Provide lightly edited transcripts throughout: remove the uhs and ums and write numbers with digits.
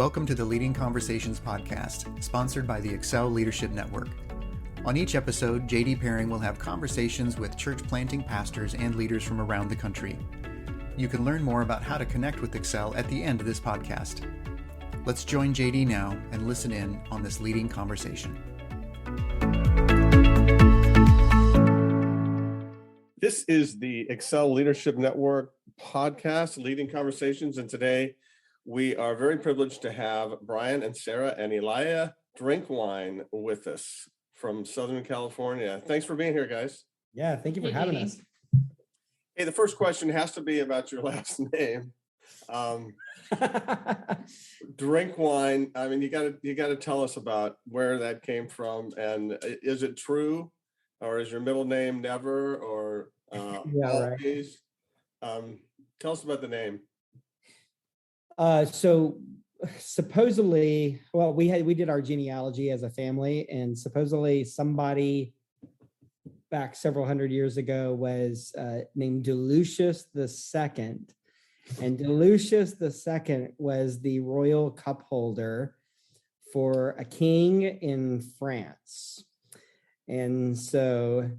Welcome to the Leading Conversations podcast, sponsored by the Excel Leadership Network. On each episode, JD Pairing will have conversations with church planting pastors and leaders from around the country. You can learn more about how to connect with Excel at the end of this podcast. Let's join JD now and listen in on this leading conversation. This is the Excel Leadership Network podcast, Leading Conversations, and today we are very privileged to have Brian and Sarah and Elia Drinkwine with us from Southern California. Thanks for being here, guys. Yeah, thank you for having us. Hey, the first question has to be about your last name. Drinkwine. I mean, you got to tell us about where that came from, and is it true, or is your middle name Never, or always? Right. Tell us about the name. So supposedly, well, we did our genealogy as a family, and supposedly somebody back several hundred years ago was named Delucius II, and Delucius II was the royal cup holder for a king in France, and so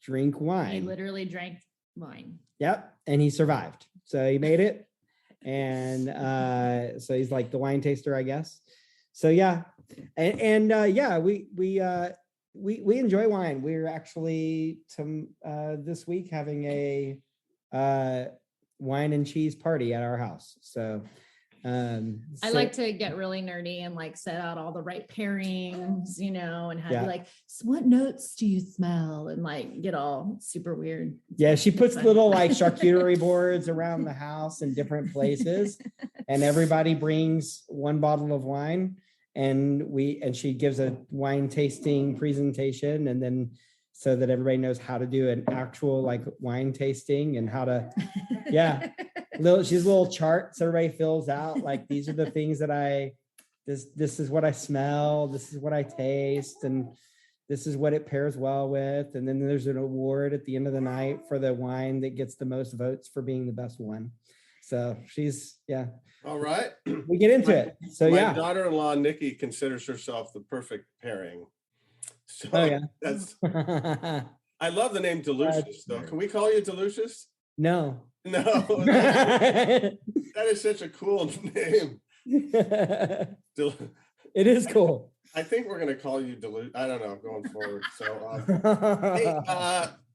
drink wine. He literally drank wine. Yep, and he survived, so he made it. And so he's like the wine taster, I guess. So yeah, and we enjoy wine. We're actually this week having a wine and cheese party at our house. So I like to get really nerdy and like set out all the right pairings, and have you like, so what notes do you smell, and like get all super weird. Yeah, she puts little like charcuterie boards around the house in different places, and everybody brings one bottle of wine, and she gives a wine tasting presentation, and then so that everybody knows how to do an actual like wine tasting and how to, she's little charts everybody fills out, like these are the things that this is what I smell, this is what I taste, and this is what it pairs well with. And then there's an award at the end of the night for the wine that gets the most votes for being the best one. So all right, we get into it. So my daughter-in-law Nikki considers herself the perfect pairing. So that's I love the name Delucius though. Can we call you Delucius? No. That is such a cool name. It is cool. I think we're going to call you I don't know, going forward. So hey,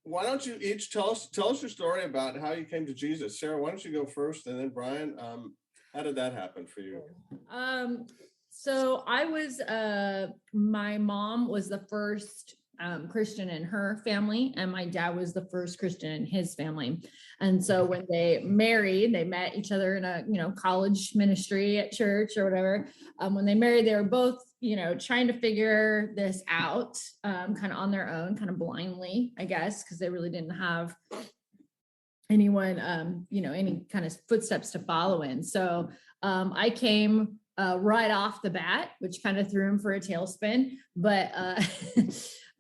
why don't you each tell us your story about how you came to Jesus. Sarah, why don't you go first, and then Brian, how did that happen for you? So I was my mom was the first Christian in her family, and my dad was the first Christian in his family. And so when they married, they met each other in a college ministry at church or whatever. When they married, they were both trying to figure this out kind of on their own, kind of blindly, I guess, because they really didn't have anyone any kind of footsteps to follow in. So I came right off the bat, which kind of threw him for a tailspin, but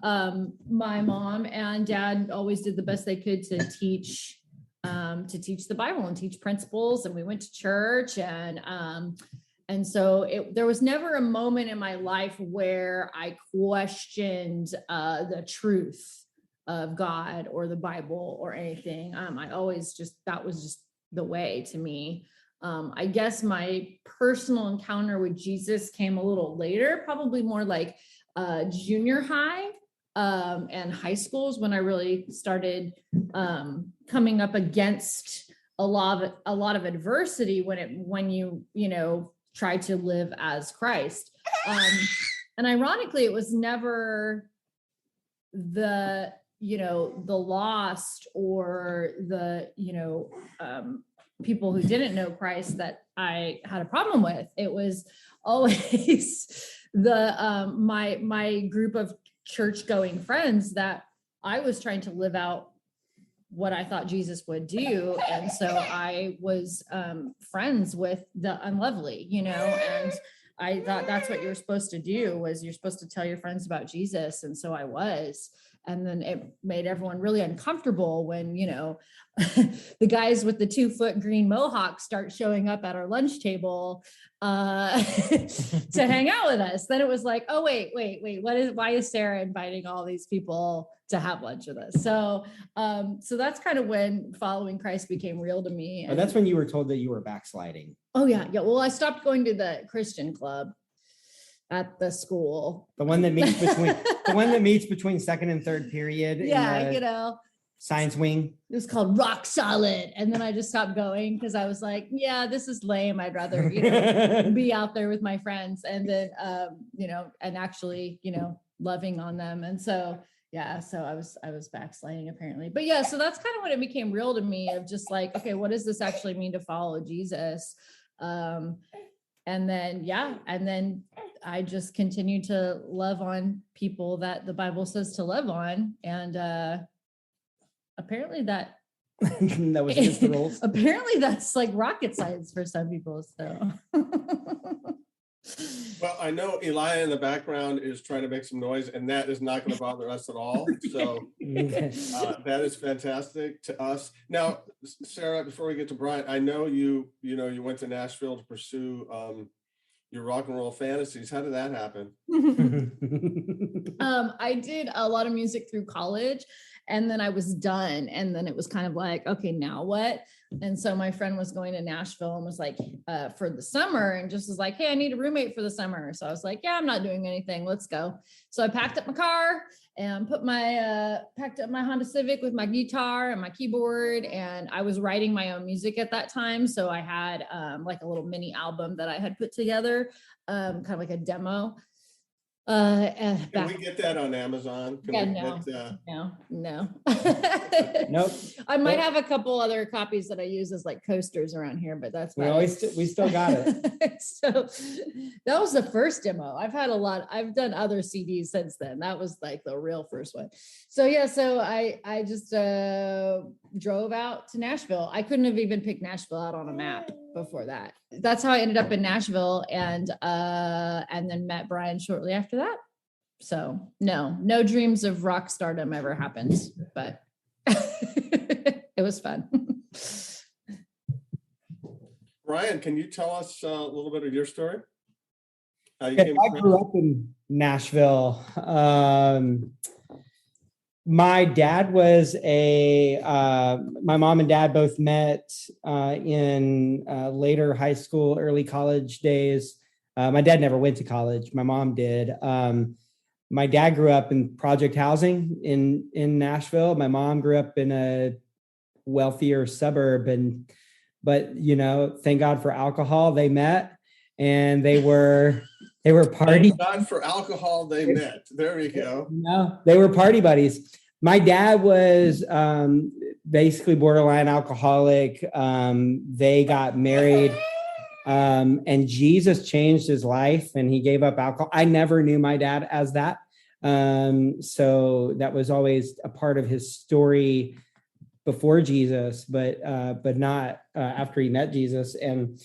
my mom and dad always did the best they could to teach the Bible and teach principles. And we went to church, and so there was never a moment in my life where I questioned the truth of God or the Bible or anything. I always that was just the way to me. I guess my personal encounter with Jesus came a little later, probably more like junior high and high schools, when I really started coming up against a lot of adversity when you try to live as Christ. And ironically, it was never the lost or the people who didn't know Christ that I had a problem with. It was always the my group of church-going friends that I was trying to live out what I thought Jesus would do. And so I was friends with the unlovely, and I thought that's what you're supposed to do, was you're supposed to tell your friends about Jesus. And so I was. And then it made everyone really uncomfortable when, the guys with the 2-foot green mohawks start showing up at our lunch table to hang out with us. Then it was like, oh, wait, why is Sarah inviting all these people to have lunch with us? So that's kind of when following Christ became real to me. And that's when you were told that you were backsliding. Oh yeah. Well, I stopped going to the Christian club at the school. The one that meets between second and third period. Yeah, science wing. It was called Rock Solid. And then I just stopped going because I was like, yeah, this is lame. I'd rather, be out there with my friends and then, and actually, loving on them. And so, so I was backsliding apparently, but yeah, so that's kind of when it became real to me of just like, okay, what does this actually mean to follow Jesus? And then I just continue to love on people that the Bible says to love on. And, apparently that was against the rules. Apparently that's like rocket science for some people. So, well, I know Elijah in the background is trying to make some noise, and that is not going to bother us at all. So that is fantastic to us. Now, Sarah, before we get to Brian, I know you went to Nashville to pursue your rock and roll fantasies. How did that happen? I did a lot of music through college. And then I was done. And then it was kind of like, okay, now what? And so my friend was going to Nashville and was like, for the summer, and just was like, hey, I need a roommate for the summer. So I was like, yeah, I'm not doing anything. Let's go. So I packed up my car and packed up my Honda Civic with my guitar and my keyboard. And I was writing my own music at that time. So I had like a little mini album that I had put together, kind of like a demo. Can we get that on Amazon? No. Nope. I might have a couple other copies that I use as like coasters around here, but that's we still got it. So that was the first demo. I've done other CDs since then. That was like the real first one. So yeah, so I just drove out to Nashville. I couldn't have even picked Nashville out on a map before that. That's how I ended up in Nashville, and then met Brian shortly after that. So no dreams of rock stardom ever happened, but it was fun. Brian, can you tell us a little bit of your story? I grew up in Nashville. My dad was my mom and dad both met in later high school, early college days. My dad never went to college. My mom did. My dad grew up in project housing in Nashville. My mom grew up in a wealthier suburb, but thank God for alcohol. They met, and they were party. Thank God for alcohol. They met. There we go. They were party buddies. My dad was basically borderline alcoholic. They got married, and Jesus changed his life, and he gave up alcohol. I never knew my dad as that. So that was always a part of his story before Jesus, but not after he met Jesus. And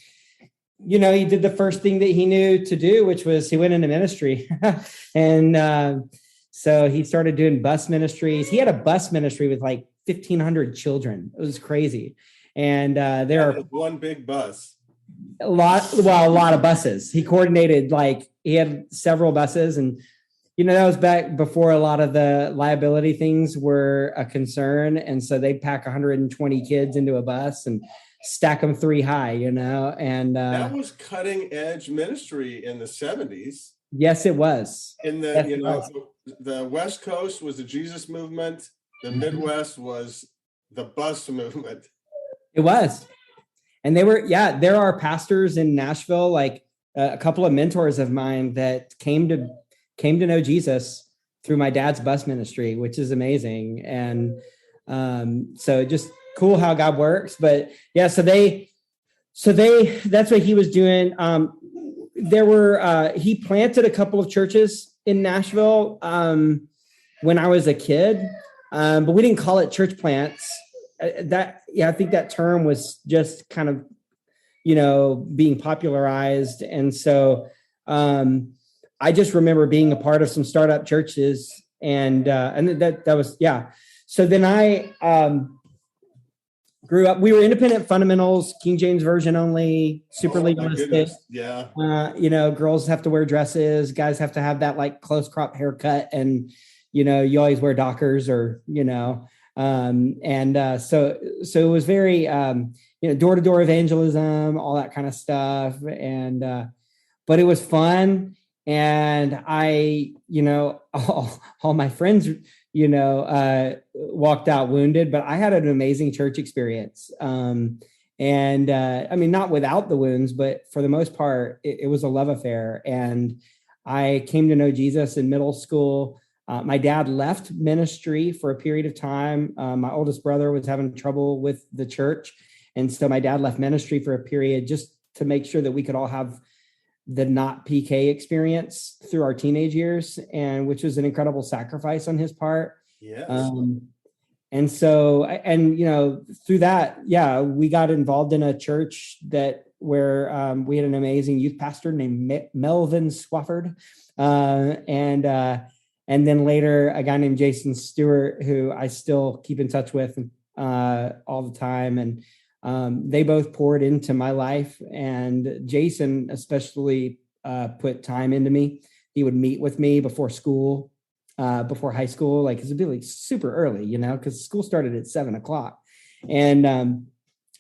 he did the first thing that he knew to do, which was he went into ministry. And so he started doing bus ministries. He had a bus ministry with like 1,500 children. It was crazy. And there are one big bus. A lot of buses. He coordinated, he had several buses, and that was back before a lot of the liability things were a concern. And so they'd pack 120 kids into a bus and stack them 3 high, and that was cutting edge ministry in the 70s. Yes, it was. In the, the West Coast was the Jesus movement. The Midwest was the bus movement. It was. And there are pastors in Nashville, like a couple of mentors of mine that came to know Jesus through my dad's bus ministry, which is amazing. And so just cool how God works. But yeah, so that's what he was doing. He planted a couple of churches in Nashville when I was a kid, but we didn't call it church plants. I think that term was just kind of, being popularized. And so I just remember being a part of some startup churches And that was, yeah. So then I grew up, we were independent fundamentals, King James Version only, super legalistic. Yeah. Girls have to wear dresses, guys have to have that like close crop haircut, and, you always wear Dockers or, so it was very, door-to-door evangelism, all that kind of stuff. And, but it was fun. And I, all my friends, walked out wounded, but I had an amazing church experience. Not without the wounds, but for the most part, it was a love affair. And I came to know Jesus in middle school. My dad left ministry for a period of time. My oldest brother was having trouble with the church. And so my dad left ministry for a period just to make sure that we could all have the not PK experience through our teenage years, and which was an incredible sacrifice on his part. Yes. And so, through that, we got involved in a church where we had an amazing youth pastor named Melvin Swafford. And then later a guy named Jason Stewart, who I still keep in touch with all the time. And they both poured into my life, and Jason especially put time into me. He would meet with me before school, before high school, like it'd be like super early, because school started at 7:00, and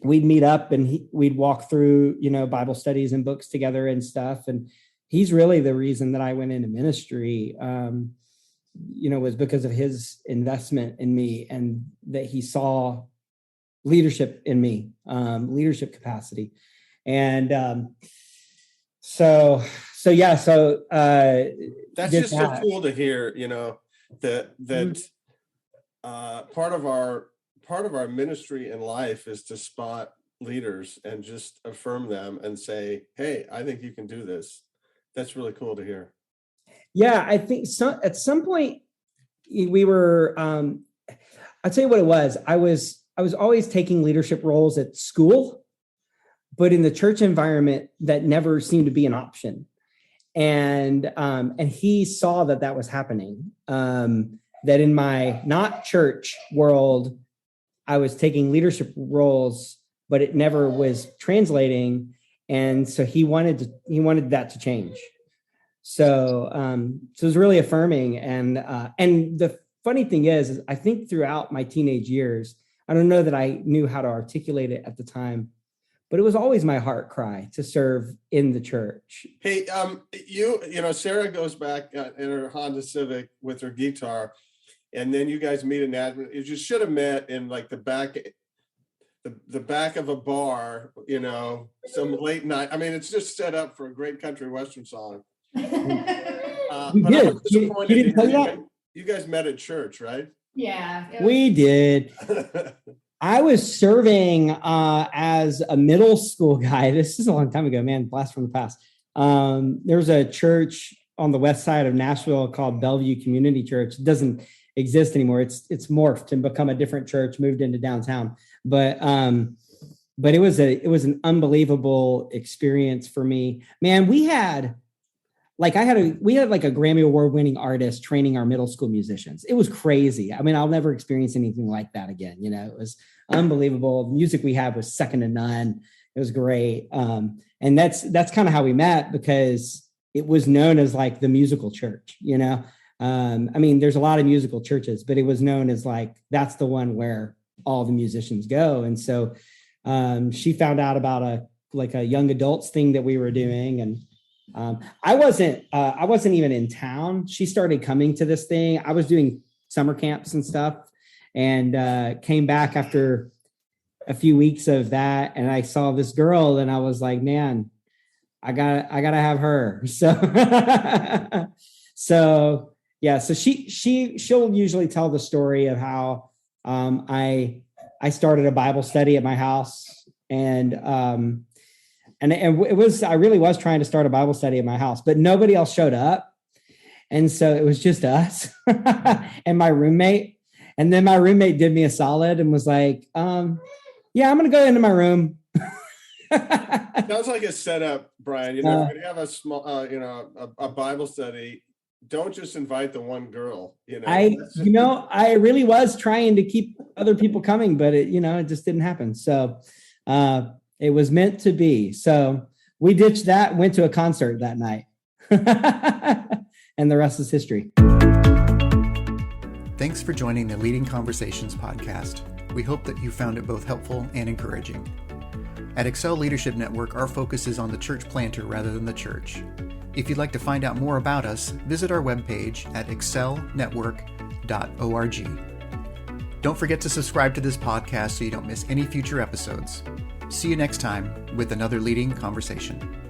we'd meet up and we'd walk through, Bible studies and books together and stuff. And he's really the reason that I went into ministry, was because of his investment in me, and that he saw leadership in me, leadership capacity. And so that's just so cool to hear, that part of our ministry in life is to spot leaders and just affirm them and say, hey, I think you can do this. That's really cool to hear. Yeah, I think so. At some point we were, I'll tell you what it was. I was always taking leadership roles at school, but in the church environment, that never seemed to be an option. And he saw that was happening, that in my not church world, I was taking leadership roles, but it never was translating. And so he wanted that to change. So it was really affirming. And the funny thing is I think throughout my teenage years, I don't know that I knew how to articulate it at the time, but it was always my heart cry to serve in the church. Hey, Sarah goes back in her Honda Civic with her guitar, and then you guys meet in Nashville. You just should have met in like the back of a bar, some late night. I mean, it's just set up for a great country western song. You but did. I was disappointed. You didn't tell that? You guys met at church, right? Yeah. We did. I was serving as a middle school guy. This is a long time ago, man. Blast from the past. There was a church on the west side of Nashville called Bellevue Community Church. It doesn't exist anymore. It's morphed and become a different church, moved into downtown. But it was an unbelievable experience for me. Man, we had like a Grammy Award winning artist training our middle school musicians. It was crazy. I mean, I'll never experience anything like that again. It was unbelievable. The music we had was second to none. It was great. And that's kind of how we met, because it was known as like the musical church, I mean, there's a lot of musical churches, but it was known as like, that's the one where all the musicians go. And so she found out about a young adults thing that we were doing. And I wasn't even in town. She started coming to this thing. I was doing summer camps and stuff, and came back after a few weeks of that. And I saw this girl and I was like, man, I gotta have her. So she'll usually tell the story of how I started a Bible study at my house, and it was, I really was trying to start a Bible study at my house, but nobody else showed up. And so it was just us and my roommate. And then my roommate did me a solid and was like, yeah, I'm going to go into my room. Sounds like a setup, Brian. If you're going to have a small, a Bible study, don't just invite the one girl, you know. I really was trying to keep other people coming, but it just didn't happen. So it was meant to be. So we ditched that, went to a concert that night. And the rest is history. Thanks for joining the Leading Conversations podcast. We hope that you found it both helpful and encouraging. At Excel Leadership Network, our focus is on the church planter rather than the church. If you'd like to find out more about us, visit our webpage at excelnetwork.org. Don't forget to subscribe to this podcast so you don't miss any future episodes. See you next time with another Leading Conversation.